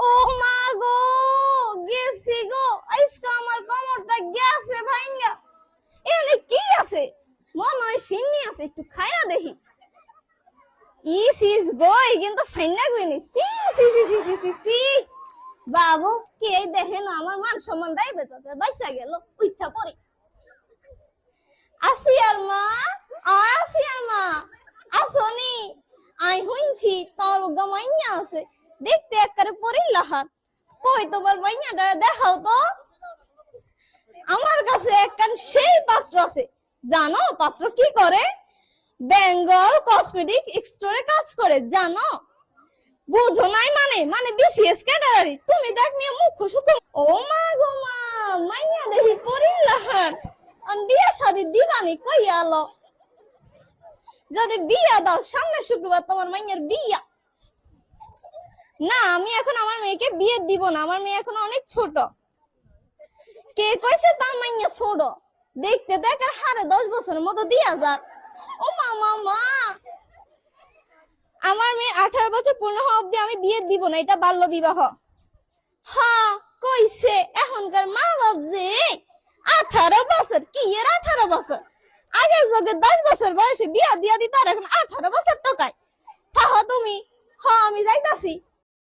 ও মা গো, গেছি গো। আজকে আমার কোমরটা গেছে ভাইঙ্গা। এখানে কি আছে? মনে হয় সিন্নি আছে, একটু খাইয়া দেখি। ইস বই কিন্তু সাইনা কইনি। সি সি সি সি সি সি সি। বাবু কে দেখেন আমার মান সম্মানটাই বেঁচে বাইসা গেল। উঠা পড়ি। আসিয়ার মা, আসিয়ার মা, আসনি? আই হইছি তোর গমাইয়া আছে, দেখতে একবারে পরিল্লা হাত। কই তোমার মাইয়াটা দেখাও তো। আমার কাছে একখান সেই পাত্র আছে। জানো পাত্র কি করে? বেঙ্গল কসমেটিক স্টোরে কাজ করে, জানো? বুঝো নাই মানে মানে বিসিএস ক্যাডারি। তুমি দেখ নিয়ে মুখ শুকো। ও মা গো মা, মাইয়া দেখি পরিল্লা হাত। বিয়া শাদি দিবানি কইয়া আলো। যদি বিয়া দাও, সামনে শুক্রবার তোমার মাইয়ের বিয়া। না, আমি এখন আমার মেয়েকে বিয়ে দিব না, আমার মেয়ে এখন অনেক ছোট। কে কইছে তার মাইয়া ছোট? দেখতে দেখার হারে 10 বছরের মতো দিয়া যাক। ও মা মা, আমার মেয়ে 18 বছর পূর্ণ হওয়া অব্দি আমি বিয়ে দিব না, এটা বাল্য বিবাহ। হ্যাঁ কইছে, এখনকার মা বাপ যে 18 বছর, কি এর 18 বছর? আগের যুগে 10 বছর বয়সে বিয়া দিয়া দিত, আর এখন 18 বছর টকায়। থাকো তুমি। হ্যাঁ আমি যাইতাছি।